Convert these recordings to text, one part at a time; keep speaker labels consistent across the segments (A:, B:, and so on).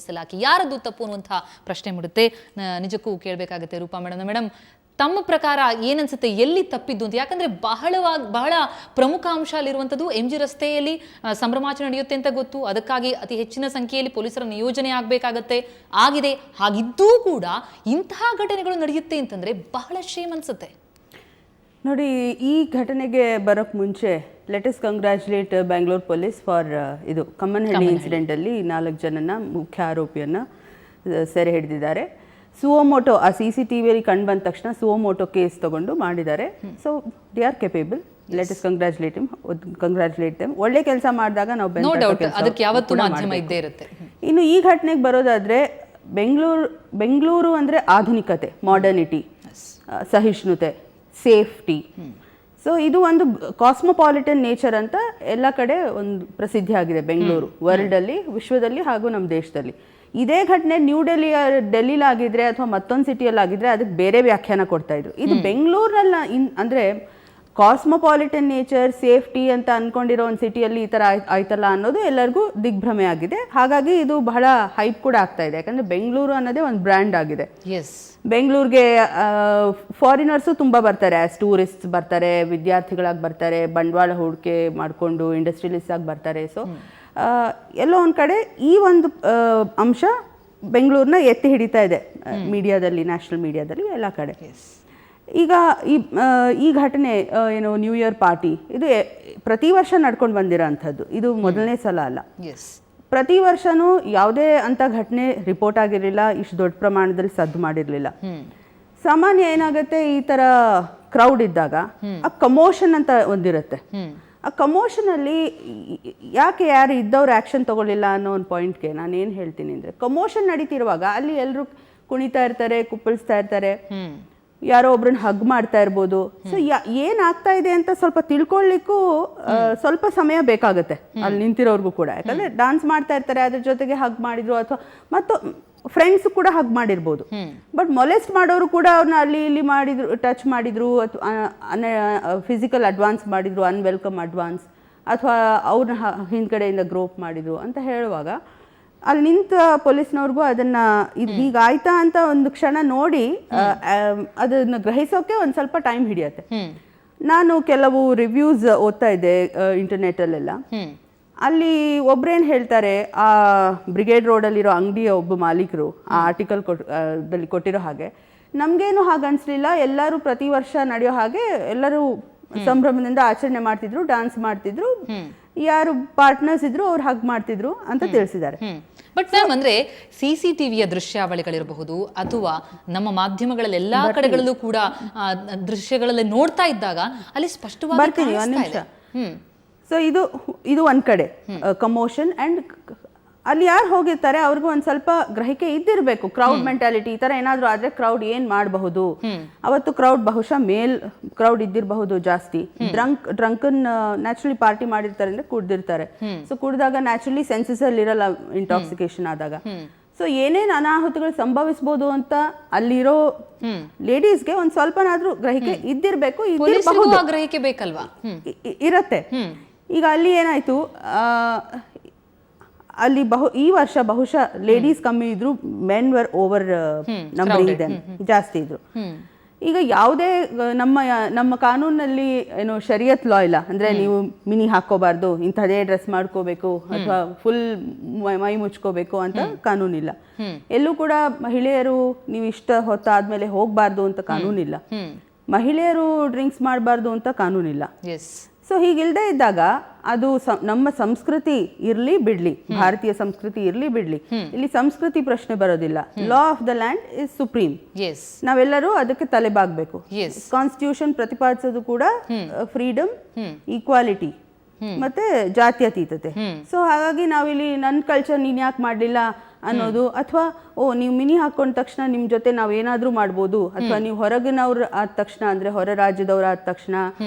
A: ಇಸಲಾಖೆ ಯಾರದ್ದು ತಪ್ಪು ಅನ್ನುವಂತಹ ಪ್ರಶ್ನೆ ಮೂಡುತ್ತೆ. ನಿಜಕ್ಕೂ ಕೇಳಬೇಕಾಗುತ್ತೆ ರೂಪಾ ಮೇಡಮ್, ತಮ್ಮ ಪ್ರಕಾರ ಏನನ್ಸುತ್ತೆ, ಎಲ್ಲಿ ತಪ್ಪಿದ್ದು ಅಂತ? ಯಾಕಂದ್ರೆ ಬಹಳ ಪ್ರಮುಖ ಅಂಶ ಅಲ್ಲಿರುವಂಥದ್ದು MG ರಸ್ತೆಯಲ್ಲಿ ಸಂಭ್ರಮಾಚರಣೆ ನಡೆಯುತ್ತೆ ಅಂತ ಗೊತ್ತು. ಅದಕ್ಕಾಗಿ ಅತಿ ಹೆಚ್ಚಿನ ಸಂಖ್ಯೆಯಲ್ಲಿ ಪೊಲೀಸರ ನಿಯೋಜನೆ ಆಗಬೇಕಾಗತ್ತೆ, ಆಗಿದೆ. ಹಾಗಿದ್ದೂ ಕೂಡ ಇಂತಹ ಘಟನೆಗಳು ನಡೆಯುತ್ತೆ ಅಂತಂದ್ರೆ ಬಹಳ ಶೇಮ್ ಅನ್ಸುತ್ತೆ.
B: ನೋಡಿ, ಈ ಘಟನೆಗೆ ಬರೋಕ್ಕೆ ಮುಂಚೆ let us congratulate Bangalore police for ಇದು ಕಮ್ಮನಹಳ್ಳಿ ಇನ್ಸಿಡೆಂಟಲ್ಲಿ 4 ಜನನ ಮುಖ್ಯ ಆರೋಪಿಯನ್ನು ಸೆರೆ ಹಿಡಿದಿದ್ದಾರೆ. ಸುವೋಮೋಟೋ ಆ CCTVಯಲ್ಲಿ ಕಂಡು ಬಂದ ತಕ್ಷಣ ಸುವೋಮೋಟೋ ಕೇಸ್ ತಗೊಂಡು ಮಾಡಿದ್ದಾರೆ. So they are capable. Let us congratulate them. ಒಳ್ಳೆ ಕೆಲಸ ಮಾಡಿದಾಗ ನಾವು ಇನ್ನು ಈ ಘಟನೆಗೆ ಬರೋದಾದ್ರೆ, ಬೆಂಗಳೂರು ಅಂದರೆ ಆಧುನಿಕತೆ, ಮಾಡರ್ನಿಟಿ, ಸಹಿಷ್ಣುತೆ, ಸೇಫ್ಟಿ. ಸೊ ಇದು ಒಂದು ಕಾಸ್ಮೋಪಾಲಿಟನ್ ನೇಚರ್ ಅಂತ ಎಲ್ಲ ಕಡೆ ಒಂದು ಪ್ರಸಿದ್ಧಿ ಆಗಿದೆ ಬೆಂಗಳೂರು, ವರ್ಲ್ಡಲ್ಲಿ, ವಿಶ್ವದಲ್ಲಿ ಹಾಗೂ ನಮ್ಮ ದೇಶದಲ್ಲಿ. ಇದೇ ಘಟನೆ ಡೆಲ್ಲಿಲಾಗಿದ್ರೆ ಅಥವಾ ಮತ್ತೊಂದು ಸಿಟಿಯಲ್ಲಿ ಆಗಿದ್ರೆ ಅದಕ್ಕೆ ಬೇರೆ ವ್ಯಾಖ್ಯಾನ ಕೊಡ್ತಾ ಇದ್ರು. ಇದು ಬೆಂಗಳೂರಿನಲ್ಲಿ ಅಂದರೆ ಕಾಸ್ಮೋಪಾಲಿಟನ್ ನೇಚರ್, ಸೇಫ್ಟಿ ಅಂತ ಅಂದ್ಕೊಂಡಿರೋ ಒಂದು ಸಿಟಿಯಲ್ಲಿ ಈ ಥರ ಆಯ್ತಲ್ಲ ಅನ್ನೋದು ಎಲ್ಲರಿಗೂ ದಿಗ್ಭ್ರಮೆ ಆಗಿದೆ. ಹಾಗಾಗಿ ಇದು ಬಹಳ ಹೈಪ್ ಕೂಡ ಆಗ್ತಾ ಇದೆ. ಯಾಕಂದರೆ ಬೆಂಗಳೂರು ಅನ್ನೋದೇ ಒಂದು ಬ್ರ್ಯಾಂಡ್ ಆಗಿದೆ. ಬೆಂಗಳೂರಿಗೆ ಫಾರಿನರ್ಸು ತುಂಬ ಬರ್ತಾರೆ, ಆ್ಯಸ್ ಟೂರಿಸ್ಟ್ ಬರ್ತಾರೆ, ವಿದ್ಯಾರ್ಥಿಗಳಾಗಿ ಬರ್ತಾರೆ, ಬಂಡವಾಳ ಹೂಡಿಕೆ ಮಾಡಿಕೊಂಡು ಇಂಡಸ್ಟ್ರಿಯಲಿಸ್ಟ್ ಆಗಿ ಬರ್ತಾರೆ. ಸೊ ಎಲ್ಲೋ ಒಂದು ಕಡೆ ಈ ಒಂದು ಅಂಶ ಬೆಂಗಳೂರನ್ನ ಎತ್ತಿ ಹಿಡಿತಾ ಇದೆ ಮೀಡಿಯಾದಲ್ಲಿ, ನ್ಯಾಷನಲ್ ಮೀಡಿಯಾದಲ್ಲಿ, ಎಲ್ಲ ಕಡೆ. ಈಗ ಈ ಘಟನೆ ಏನು ನ್ಯೂ ಇಯರ್ ಪಾರ್ಟಿ, ಇದು ಪ್ರತಿ ವರ್ಷ ನಡ್ಕೊಂಡು ಬಂದಿರೋ ಅಂಥದ್ದು, ಇದು ಮೊದಲನೇ ಸಲ ಅಲ್ಲ. ಪ್ರತಿ ವರ್ಷನೂ ಯಾವುದೇ ಅಂಥ ಘಟನೆ ರಿಪೋರ್ಟ್ ಆಗಿರಲಿಲ್ಲ, ಇಷ್ಟು ದೊಡ್ಡ ಪ್ರಮಾಣದಲ್ಲಿ ಸದ್ದು ಮಾಡಿರಲಿಲ್ಲ. ಸಾಮಾನ್ಯ ಏನಾಗುತ್ತೆ, ಈ ಥರ ಕ್ರೌಡ್ ಇದ್ದಾಗ ಆ ಕಮೋಷನ್ ಅಂತ ಒಂದಿರುತ್ತೆ. ಆ ಕಮೋಷನಲ್ಲಿ ಯಾಕೆ ಯಾರು ಇದ್ದವ್ರು ಆ್ಯಕ್ಷನ್ ತಗೊಳ್ಳಿಲ್ಲ ಅನ್ನೋ ಒಂದು ಪಾಯಿಂಟ್ಗೆ ನಾನು ಏನು ಹೇಳ್ತೀನಿ ಅಂದರೆ, ಕಮೋಷನ್ ನಡೀತಿರುವಾಗ ಅಲ್ಲಿ ಎಲ್ಲರೂ ಕುಣಿತಾ ಇರ್ತಾರೆ, ಕುಪ್ಪಳಿಸ್ತಾ ಇರ್ತಾರೆ, ಯಾರೋ ಒಬ್ರನ್ನ ಹಗ್ ಮಾಡ್ತಾ ಇರ್ಬೋದು. ಸೊ ಏನಾಗ್ತಾ ಇದೆ ಅಂತ ಸ್ವಲ್ಪ ತಿಳ್ಕೊಳ್ಳಿಕ್ಕೂ ಸ್ವಲ್ಪ ಸಮಯ ಬೇಕಾಗುತ್ತೆ ಅಲ್ಲಿ ನಿಂತಿರೋರ್ಗೂ ಕೂಡ. ಯಾಕಂದ್ರೆ ಡಾನ್ಸ್ ಮಾಡ್ತಾ ಇರ್ತಾರೆ, ಅದ್ರ ಜೊತೆಗೆ ಹಗ್ ಮಾಡಿದ್ರು, ಅಥವಾ ಮತ್ತು ಫ್ರೆಂಡ್ಸ್ ಕೂಡ ಹಗ್ ಮಾಡಿರ್ಬೋದು. ಬಟ್ ಮೊಲೆಸ್ಟ್ ಮಾಡೋರು ಕೂಡ ಅವ್ರನ್ನ ಅಲ್ಲಿ ಇಲ್ಲಿ ಮಾಡಿದ್ರು, ಟಚ್ ಮಾಡಿದ್ರು, ಅಥವಾ ಫಿಸಿಕಲ್ ಅಡ್ವಾನ್ಸ್ ಮಾಡಿದ್ರು, ಅನ್ವೆಲ್ಕಮ್ ಅಡ್ವಾನ್ಸ್, ಅಥವಾ ಅವ್ರನ್ನ ಹಿಂದ್ಗಡೆಯಿಂದ ಗ್ರೋಪ್ ಮಾಡಿದ್ರು ಅಂತ ಹೇಳುವಾಗ ಅಲ್ಲಿ ನಿಂತ ಪೊಲೀಸ್ನವ್ರಿಗೂ ಅದನ್ನ ಇದು ಹೀಗಾಯ್ತಾ ಅಂತ ಒಂದು ಕ್ಷಣ ನೋಡಿ ಅದನ್ನ ಗ್ರಹಿಸೋಕೆ ಒಂದು ಸ್ವಲ್ಪ ಟೈಮ್ ಹಿಡಿಯತ್ತೆ. ನಾನು ಕೆಲವು ರಿವ್ಯೂಸ್ ಓದ್ತಾ ಇದ್ದೆ ಇಂಟರ್ನೆಟಲ್ಲೆಲ್ಲ. ಅಲ್ಲಿ ಒಬ್ರೇನು ಹೇಳ್ತಾರೆ, ಆ ಬ್ರಿಗೇಡ್ ರೋಡಲ್ಲಿರೋ ಅಂಗಡಿಯ ಒಬ್ಬ ಮಾಲೀಕರು ಆ ಆರ್ಟಿಕಲ್ ಕೊಟ್ಟಿರೋ ಹಾಗೆ, ನಮಗೇನು ಹಾಗೆ ಅನಿಸ್ಲಿಲ್ಲ, ಎಲ್ಲರೂ ಪ್ರತಿ ವರ್ಷ ನಡೆಯೋ ಹಾಗೆ ಎಲ್ಲರೂ ಸಂಭ್ರಮದಿಂದ ಆಚರಣೆ ಮಾಡ್ತಿದ್ರು, ಡಾನ್ಸ್ ಮಾಡ್ತಿದ್ರು, ಯಾರು ಪಾರ್ಟ್ನರ್ಸ್ ಇದ್ರು ಅವ್ರು ಹಗ್ ಮಾಡ್ತಿದ್ರು ಅಂತ ತಿಳಿಸಿದ್ದಾರೆ.
A: ಬಟ್ ಮ್ಯಾಮ್, ಅಂದ್ರೆ CCTVಯ ದೃಶ್ಯಾವಳಿಗಳಿರಬಹುದು ಅಥವಾ ನಮ್ಮ ಮಾಧ್ಯಮಗಳಲ್ಲಿ ಎಲ್ಲಾ ಕಡೆಗಳಲ್ಲೂ ಕೂಡ ದೃಶ್ಯಗಳಲ್ಲಿ ನೋಡ್ತಾ ಇದ್ದಾಗ ಅಲ್ಲಿ ಸ್ಪಷ್ಟವಾಗಿ
B: ಬರ್ತೀನಿ ಒಂದು ನಿಮಿಷ. ಸೊ ಇದು ಒಂದ್ ಕಡೆ ಕಮೋಷನ್, ಅಂಡ್ ಅಲ್ಲಿ ಯಾರು ಹೋಗಿರ್ತಾರೆ ಅವ್ರಿಗೂ ಒಂದ್ ಸ್ವಲ್ಪ ಗ್ರಹಿಕೆ ಇದ್ದಿರ್ಬೇಕು. ಕ್ರೌಡ್ ಮೆಂಟಾಲಿಟಿ, ಈ ತರ ಏನಾದ್ರು ಆದ್ರೆ ಕ್ರೌಡ್ ಏನ್ ಮಾಡಬಹುದು. ಅವತ್ತು ಕ್ರೌಡ್ ಬಹುಶಃ ಕ್ರೌಡ್ ಇದ್ದಿರಬಹುದು ಜಾಸ್ತಿ. ಡ್ರಂಕನ್ ನ್ಯಾಚುರಲಿ ಪಾರ್ಟಿ ಮಾಡಿರ್ತಾರೆ ಅಂದ್ರೆ ಕುಡ್ದಿರ್ತಾರೆ. ಸೊ ಕುಡ್ದಾಗ ನ್ಯಾಚುರಲಿ ಸೆನ್ಸಸ್ ಅಲ್ಲಿ ಇರಲ್ಲ ಇಂಟಾಕ್ಸಿಕೇಶನ್ ಆದಾಗ. ಸೊ ಏನೇನ್ ಅನಾಹುತಗಳು ಸಂಭವಿಸಬಹುದು ಅಂತ ಅಲ್ಲಿರೋ ಲೇಡೀಸ್ಗೆ ಒಂದ್ ಸ್ವಲ್ಪನಾದ್ರೂ ಗ್ರಹಿಕೆ ಇದ್ದಿರ್ಬೇಕು,
A: ಗ್ರಹಿಕೆ ಬೇಕಲ್ವಾ,
B: ಇರತ್ತೆ. ಈಗ ಅಲ್ಲಿ ಏನಾಯ್ತು, ಅಲ್ಲಿ ಈ ವರ್ಷ ಬಹುಶಃ ಲೇಡೀಸ್ ಕಮ್ಮಿ ಇದ್ರು, men var over numbering them, ಜಾಸ್ತಿ ಇದ್ರು. ಈಗ ಯಾವುದೇ ನಮ್ಮ ಕಾನೂನಲ್ಲಿ ಏನು ಶರಿಯತ್ ಲಾ ಇಲ್ಲ. ಅಂದ್ರೆ ನೀವು ಮಿನಿ ಹಾಕೋಬಾರ್ದು, ಇಂಥದೇ ಡ್ರೆಸ್ ಮಾಡ್ಕೋಬೇಕು, ಅಥವಾ ಫುಲ್ ಮೈ ಮುಚ್ಕೋಬೇಕು ಅಂತ ಕಾನೂನಿಲ್ಲ. ಎಲ್ಲೂ ಕೂಡ ಮಹಿಳೆಯರು ನೀವು ಇಷ್ಟ ಹೊತ್ತಾದ್ಮೇಲೆ ಹೋಗ್ಬಾರ್ದು ಅಂತ ಕಾನೂನಿಲ್ಲ. ಮಹಿಳೆಯರು ಡ್ರಿಂಕ್ಸ್ ಮಾಡಬಾರ್ದು ಅಂತ ಕಾನೂನಿಲ್ಲ. ಸೊ ಹೀಗಿಲ್ಲದೆ ಇದ್ದಾಗ ಅದು ನಮ್ಮ ಸಂಸ್ಕೃತಿ ಇರ್ಲಿ ಬಿಡ್ಲಿ, ಭಾರತೀಯ ಸಂಸ್ಕೃತಿ ಇರ್ಲಿ ಬಿಡ್ಲಿ, ಇಲ್ಲಿ ಸಂಸ್ಕೃತಿ ಪ್ರಶ್ನೆ ಬರೋದಿಲ್ಲ. Law of the land is supreme. ನಾವೆಲ್ಲರೂ ಅದಕ್ಕೆ ತಲೆಬಾಗಬೇಕು. ಕಾನ್ಸ್ಟಿಟ್ಯೂಷನ್ ಪ್ರತಿಪಾದಿಸೋದು ಕೂಡ ಫ್ರೀಡಮ್, ಈಕ್ವಾಲಿಟಿ ಮತ್ತೆ ಜಾತ್ಯತೀತತೆ. ಸೊ ಹಾಗಾಗಿ ನಾವಿಲ್ಲಿ ನನ್ನ ಕಲ್ಚರ್ ನೀನ್ ಯಾಕೆ ಮಾಡ್ಲಿಲ್ಲ ಅನ್ನೋದು, ಅಥವಾ ನೀವು ಮಿನಿ ಹಾಕೊಂಡ ತಕ್ಷಣ ನಿಮ್ ಜೊತೆ ನಾವ್ ಏನಾದ್ರೂ ಮಾಡ್ಬೋದು, ಅಥವಾ ನೀವು ಹೊರಗಿನವ್ರು ಆದ ತಕ್ಷಣ, ಅಂದ್ರೆ ಹೊರ ರಾಜ್ಯದವ್ರ ಆದ ತಕ್ಷಣ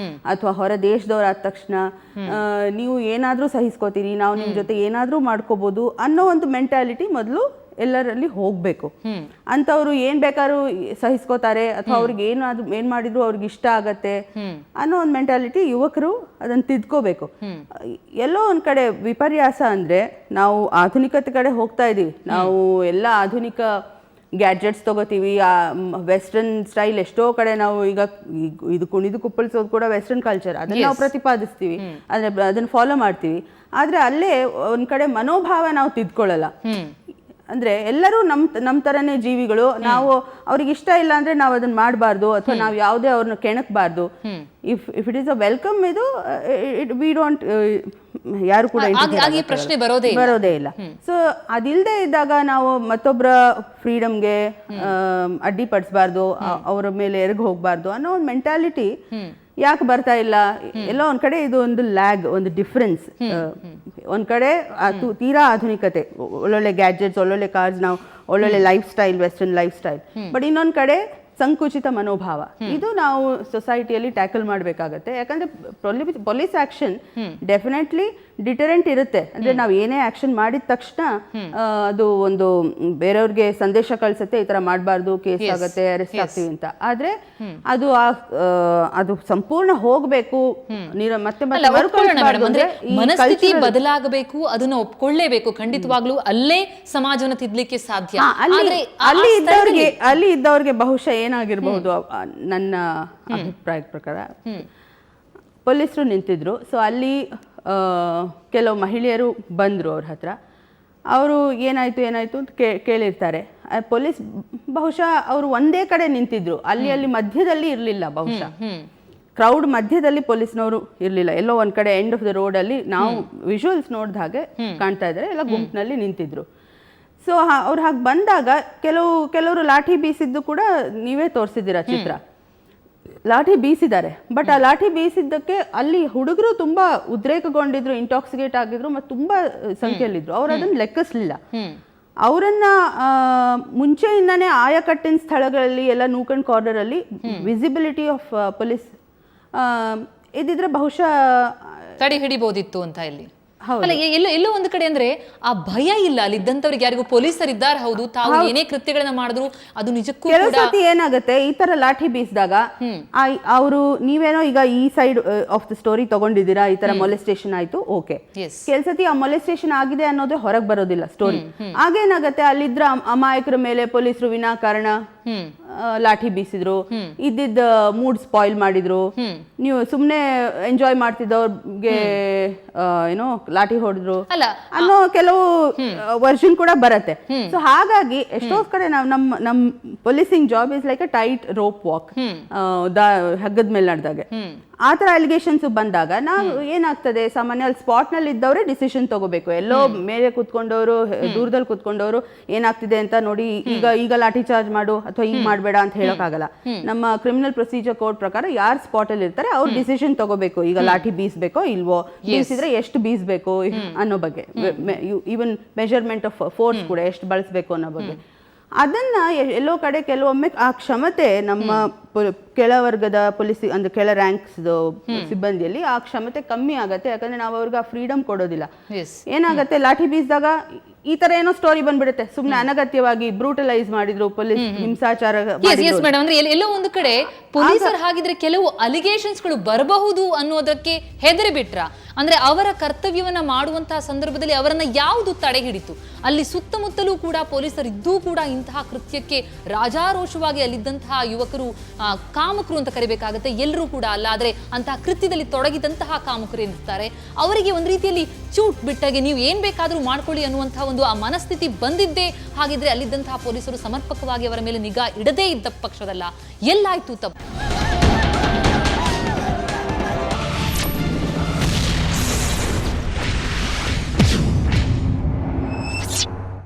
B: ಅಥವಾ ಹೊರ ದೇಶದವ್ರ ಆದ ತಕ್ಷಣ ನೀವು ಏನಾದ್ರೂ ಸಹಿಸ್ಕೋತೀರಿ, ನಾವು ನಿಮ್ ಜೊತೆ ಏನಾದ್ರೂ ಮಾಡ್ಕೋಬಹುದು ಅನ್ನೋ ಒಂದು ಮೆಂಟಾಲಿಟಿ ಮೊದಲು ಎಲ್ಲರಲ್ಲಿ ಹೋಗಬೇಕು. ಅಂಥವ್ರು ಏನು ಬೇಕಾದ್ರೂ ಸಹಿಸ್ಕೋತಾರೆ ಅಥವಾ ಅವ್ರಿಗೆ ಏನು ಮಾಡಿದ್ರು ಅವ್ರಿಗೆ ಇಷ್ಟ ಆಗತ್ತೆ ಅನ್ನೋ ಒಂದು ಮೆಂಟಾಲಿಟಿ ಯುವಕರು ಅದನ್ನು ತಿದ್ಕೋಬೇಕು. ಎಲ್ಲೋ ಒಂದು ಕಡೆ ವಿಪರ್ಯಾಸ ಅಂದರೆ ನಾವು ಆಧುನಿಕತೆ ಕಡೆ ಹೋಗ್ತಾ ಇದ್ದೀವಿ, ನಾವು ಎಲ್ಲ ಆಧುನಿಕ ಗ್ಯಾಡ್ಜೆಟ್ಸ್ ತಗೋತೀವಿ, ವೆಸ್ಟರ್ನ್ ಸ್ಟೈಲ್ ಎಷ್ಟೋ ಕಡೆ ನಾವು ಈಗ ಇದು ಕುಣಿದು ಕುಪ್ಪಳಿಸೋದು ಕೂಡ ವೆಸ್ಟರ್ನ್ ಕಲ್ಚರ್, ಅದನ್ನು ನಾವು ಪ್ರತಿಪಾದಿಸ್ತೀವಿ, ಅದನ್ನು ಫಾಲೋ ಮಾಡ್ತೀವಿ. ಆದರೆ ಅಲ್ಲೇ ಒಂದು ಕಡೆ ಮನೋಭಾವ ನಾವು ತಿದ್ಕೊಳ್ಳಲ್ಲ. ಅಂದರೆ ಎಲ್ಲರೂ ನಮ್ಮ ಥರನೇ ಜೀವಿಗಳು, ನಾವು ಅವ್ರಿಗೆ ಇಷ್ಟ ಇಲ್ಲ ಅಂದರೆ ನಾವು ಅದನ್ನು ಮಾಡಬಾರ್ದು ಅಥವಾ ನಾವು ಯಾವುದೇ ಅವ್ರನ್ನ ಕೆಣಕಬಾರ್ದು. If it is a welcome, ಇದು ವಿ ಡೋಂಟ್, ಯಾರು ಕೂಡ
A: ಪ್ರಶ್ನೆ
B: ಬರೋದೇ ಇಲ್ಲ. ಸೊ ಅದಿಲ್ಲದೆ ಇದ್ದಾಗ ನಾವು ಮತ್ತೊಬ್ಬರ ಫ್ರೀಡಮ್ಗೆ ಅಡ್ಡಿಪಡಿಸಬಾರ್ದು, ಅವರ ಮೇಲೆ ಎರಗಿ ಹೋಗಬಾರ್ದು ಅನ್ನೋ ಒಂದು ಮೆಂಟಾಲಿಟಿ ಯಾಕೆ ಬರ್ತಾ ಇಲ್ಲ? ಎಲ್ಲೋ ಒಂದ್ ಕಡೆ ಇದು ಒಂದು ಲ್ಯಾಗ್, ಒಂದು ಡಿಫ್ರೆನ್ಸ್. ಒಂದ್ ಕಡೆ ತೀರಾ ಆಧುನಿಕತೆ, ಒಳ್ಳೊಳ್ಳೆ ಗ್ಯಾಡ್ಜೆಟ್ಸ್, ಒಳ್ಳೊಳ್ಳೆ ಕಾರ್ಸ್, ನಾವು ಒಳ್ಳೊಳ್ಳೆ life style, western life style. But ಇನ್ನೊಂದ್ ಕಡೆ ಸಂಕುಚಿತ ಮನೋಭಾವ, ಇದು ನಾವು ಸೊಸೈಟಿಯಲ್ಲಿ ಟ್ಯಾಕಲ್ ಮಾಡಬೇಕಾಗತ್ತೆ. ಯಾಕಂದ್ರೆ ಪೊಲೀಸ್ ಆಕ್ಷನ್ ಡೆಫಿನೆಟ್ಲಿ ಡಿಟರೆಂಟ್ ಇರುತ್ತೆ. ಅಂದ್ರೆ ನಾವು ಏನೇ ಆಕ್ಷನ್ ಮಾಡಿದ ತಕ್ಷಣ ಅದು ಒಂದು ಬೇರೆಯವ್ರಿಗೆ ಸಂದೇಶ ಕಳ್ಸುತ್ತೆ, ಈ ತರ ಮಾಡಬಾರ್ದು, ಕೇಸ್ ಆಗತ್ತೆ, ಅರೆಸ್ಟ್ ಆಗ್ತೀವಿ ಅಂತ. ಆದ್ರೆ ಅದು ಸಂಪೂರ್ಣ ಹೋಗ್ಬೇಕು, ಮತ್ತೆ
A: ಮನಸ್ಥಿತಿ ಬದಲಾಗಬೇಕು, ಅದನ್ನ ಒಪ್ಕೊಳ್ಳೇಬೇಕು ಖಂಡಿತವಾಗ್ಲೂ. ಅಲ್ಲೇ ಸಮಾಜವನ್ನು ತಿದ್ಲಿಕ್ಕೆ ಸಾಧ್ಯ.
B: ಅಲ್ಲಿ ಇದ್ದವ್ರಿಗೆ ಬಹುಶಃ ಏನಾಗಿರ್ಬಹುದು, ನನ್ನ ಅಭಿಪ್ರಾಯದ ಪ್ರಕಾರ ಪೊಲೀಸರು ನಿಂತಿದ್ರು. ಸೊ ಅಲ್ಲಿ ಕೆಲವು ಮಹಿಳೆಯರು ಬಂದರು ಅವ್ರ ಹತ್ರ. ಅವರು ಏನಾಯಿತು ಅಂತ ಕೇಳಿರ್ತಾರೆ. ಪೊಲೀಸ್ ಬಹುಶಃ ಅವರು ಒಂದೇ ಕಡೆ ನಿಂತಿದ್ರು, ಅಲ್ಲಿ ಮಧ್ಯದಲ್ಲಿ ಇರಲಿಲ್ಲ. ಬಹುಶಃ ಕ್ರೌಡ್ ಮಧ್ಯದಲ್ಲಿ ಪೊಲೀಸ್ನವರು ಇರಲಿಲ್ಲ, ಎಲ್ಲೋ ಒಂದು ಕಡೆ ಎಂಡ್ ಆಫ್ ದ ರೋಡಲ್ಲಿ ನಾವು ವಿಜುವಲ್ಸ್ ನೋಡಿದ ಹಾಗೆ ಕಾಣ್ತಾ ಇದ್ದಾರೆ, ಎಲ್ಲ ಗುಂಪಿನಲ್ಲಿ ನಿಂತಿದ್ರು. ಸೊ ಅವ್ರು ಹಾಗೆ ಬಂದಾಗ ಕೆಲವರು ಲಾಠಿ ಬೀಸಿದ್ದು ಕೂಡ ನೀವೇ ತೋರಿಸಿದ್ದೀರಾ ಚಿತ್ರ. ಲಾಠಿ ಬೀಸಿದ್ದಾರೆ, ಬಟ್ ಆ ಲಾಠಿ ಬೀಸಿದ್ದಕ್ಕೆ ಅಲ್ಲಿ ಹುಡುಗರು ತುಂಬಾ ಉದ್ರೇಕಗೊಂಡಿದ್ರು, ಇಂಟಾಕ್ಸಿಕೇಟ್ ಆಗಿದ್ರು, ಮತ್ತು ತುಂಬಾ ಸಂಖ್ಯೆಯಲ್ಲಿದ್ರು. ಅವ್ರು ಅದನ್ನು ಲೆಕ್ಕಿಸ್ಲಿಲ್ಲ. ಅವರನ್ನ ಮುಂಚೆಯಿಂದಾನೇ ಆಯಕಟ್ಟಿನ ಸ್ಥಳಗಳಲ್ಲಿ ಎಲ್ಲ ನೂಕಂಡ್ ಕಾರ್ನರ್ ಅಲ್ಲಿ ವಿಸಿಬಿಲಿಟಿ ಆಫ್ ಪೊಲೀಸ್ ಇದಿದ್ರೆ ಬಹುಶಃ
A: ತಡೆ ಹಿಡಿಬಹುದಿತ್ತು ಅಂತ. ಇಲ್ಲಿ ಅಲ್ಲ, ಎಲ್ಲೋ ಒಂದು ಕಡೆ ಅಂದ್ರೆ ಆ ಭಯ ಇಲ್ಲ ಅಲ್ಲಿದ್ದಂತವ್ರಿಗೆ. ಯಾರಿಗೂ ಪೊಲೀಸರು ಇದ್ದಾರೆ, ಹೌದು, ತಾವು ಏನೇ ಕೃತ್ಯಗಳನ್ನ ಮಾಡಿದ್ರು ಅದು ನಿಜಕ್ಕೂ
B: ಕೆಲವು ಸತಿ ಏನಾಗುತ್ತೆ, ಈ ತರ ಲಾಠಿ ಬೀಸಿದಾಗ ಅವರು ನೀವೇನೋ ಈಗ ಈ ಸೈಡ್ ಆಫ್ ದ ಸ್ಟೋರಿ ತಗೊಂಡಿದ್ದೀರಾ, ಈ ತರ ಮೊಲೆಸ್ಟೇಷನ್ ಆಯ್ತು, ಓಕೆ. ಕೆಲಸತಿ ಆ ಮೊಲೆಸ್ಟೇಷನ್ ಆಗಿದೆ ಅನ್ನೋದೇ ಹೊರಗೆ ಬರೋದಿಲ್ಲ ಸ್ಟೋರಿ. ಆಗೇನಾಗತ್ತೆ, ಅಲ್ಲಿದ್ರ ಅಮಾಯಕರ ಮೇಲೆ ಪೊಲೀಸರು ವಿನಾಕಾರಣ ಲಾಠಿ ಬೀಸಿದ್ರು, ಇದ್ದಿದ್ದ ಮೂಡ್ ಸ್ಪಾಯ್ಲ್ ಮಾಡಿದ್ರು, ನೀವು ಸುಮ್ನೆ ಎಂಜಾಯ್ ಮಾಡ್ತಿದ್ದವ್ರಿಗೆ ಏನೋ ಲಾಠಿ ಹೊಡೆದ್ರು ಅನ್ನೋ ಕೆಲವು ವರ್ಷನ್ ಕೂಡ ಬರತ್ತೆ. ಸೊ ಹಾಗಾಗಿ ಎಷ್ಟೋ ಕಡೆ ನಾವು ನಮ್ policing job is like a tight rope walk, ಹಗ್ಗದ ಮೇಲೆ ನಡೆದಾಗೆ. ಆ ತರ ಅಲಿಗೇಷನ್ಸ್ ಬಂದಾಗ ನಾವು ಏನಾಗ್ತದೆ, ಸಾಮಾನ್ಯ ಅಲ್ಲಿ ಸ್ಪಾಟ್ ನಲ್ಲಿ ಇದ್ದವರೇ ಡಿಸಿಷನ್ ತಗೋಬೇಕು. ಎಲ್ಲೋ ಮೇಲೆ ಕುತ್ಕೊಂಡವರು, ದೂರದಲ್ಲಿ ಕುತ್ಕೊಂಡವರು ಏನಾಗ್ತಿದೆ ಅಂತ ನೋಡಿ ಈಗ ಲಾಠಿ ಚಾರ್ಜ್ ಮಾಡು ಅಥವಾ ಈಗ ಮಾಡಬೇಡ ಅಂತ ಹೇಳೋಕ್ಕಾಗಲ್ಲ. ನಮ್ಮ ಕ್ರಿಮಿನಲ್ ಪ್ರೊಸೀಜರ್ ಕೋಡ್ ಪ್ರಕಾರ ಯಾರು ಸ್ಪಾಟ್ ಅಲ್ಲಿ ಇರ್ತಾರೆ ಅವ್ರು ಡಿಸಿಷನ್ ತಗೋಬೇಕು, ಈಗ ಲಾಠಿ ಬೀಸ್ಬೇಕೋ ಇಲ್ವೋ, ಬೀಸಿದ್ರೆ ಎಷ್ಟು ಬೀಸ್ಬೇಕು ಅನ್ನೋ ಬಗ್ಗೆ, ಈವನ್ ಮೆಜರ್ಮೆಂಟ್ ಆಫ್ ಫೋರ್ಸ್ ಕೂಡ ಎಷ್ಟು ಬಳಸಬೇಕು ಅನ್ನೋ ಬಗ್ಗೆ. ಅದನ್ನ ಎಲ್ಲೋ ಕಡೆ ಕೆಲವೊಮ್ಮೆ ಆ ಕ್ಷಮತೆ ನಮ್ಮ ಕೆಳವರ್ಗದ ಪೊಲೀಸ್ ಅಂದ್ರೆ ಕೆಳ ರ್ಯಾಂಕ್ಸ್ ಸಿಬ್ಬಂದಿಯಲ್ಲಿ ಆ ಕ್ಷಮತೆ ಕಮ್ಮಿ ಆಗತ್ತೆ. ಯಾಕಂದ್ರೆ ನಾವು ಅವ್ರಿಗೆ ಆ ಫ್ರೀಡಮ್ ಕೊಡೋದಿಲ್ಲ. ಏನಾಗತ್ತೆ, ಲಾಠಿ ಬೀಸಿದಾಗ ಈ ತರ ಏನೋ ಸ್ಟೋರಿ ಬಂದ್ಬಿಡುತ್ತೆ, ಸುಮ್ನೆ ಅನಗತ್ಯವಾಗಿ ಬ್ರೂಟಲೈಸ್ ಮಾಡಿದ್ರು, ಪೊಲೀಸ್ ಹಿಂಸಾಚಾರ.
A: ಎಲ್ಲೋ ಒಂದು ಕಡೆ ಪೊಲೀಸರು ಹಾಗಿದ್ರೆ ಕೆಲವು ಅಲಿಗೇಷನ್ಸ್ ಗಳು ಬರಬಹುದು ಅನ್ನೋದಕ್ಕೆ ಹೆದರಿ ಬಿಟ್ರ. ಅಂದ್ರೆ ಅವರ ಕರ್ತವ್ಯವನ್ನ ಮಾಡುವಂತಹ ಸಂದರ್ಭದಲ್ಲಿ ಅವರನ್ನ ಯಾವುದು ತಡೆ ಹಿಡಿತು? ಅಲ್ಲಿ ಸುತ್ತಮುತ್ತಲೂ ಕೂಡ ಪೊಲೀಸರು ಇದ್ದೂ ಕೂಡ ಇಂತಹ ಕೃತ್ಯಕ್ಕೆ ರಾಜಾರೋಷವಾಗಿ ಅಲ್ಲಿದ್ದಂತಹ ಯುವಕರು ಕಾಮಕರು ಅಂತ ಕರಿಬೇಕಾಗತ್ತೆ, ಎಲ್ಲರೂ ಕೂಡ ಅಲ್ಲ. ಆದ್ರೆ ಅಂತಹ ಕೃತ್ಯದಲ್ಲಿ ತೊಡಗಿದಂತಹ ಕಾಮಕರು ಏನಿರ್ತಾರೆ ಅವರಿಗೆ ಒಂದು ರೀತಿಯಲ್ಲಿ ಚೂಟ್ ಬಿಟ್ಟಾಗೆ ನೀವು ಏನ್ ಬೇಕಾದ್ರೂ ಮಾಡ್ಕೊಳ್ಳಿ ಅನ್ನುವಂತಹ ಒಂದು ಆ ಮನಸ್ಥಿತಿ ಬಂದಿದ್ದೇ ಹಾಗಿದ್ರೆ ಅಲ್ಲಿದ್ದಂತಹ ಪೊಲೀಸರು ಸಮರ್ಪಕವಾಗಿ ಅವರ ಮೇಲೆ ನಿಗಾ ಇಡದೇ ಇದ್ದ ಪಕ್ಷದಲ್ಲ. ಎಲ್ಲಾಯ್ತು ತಪ್ಪು?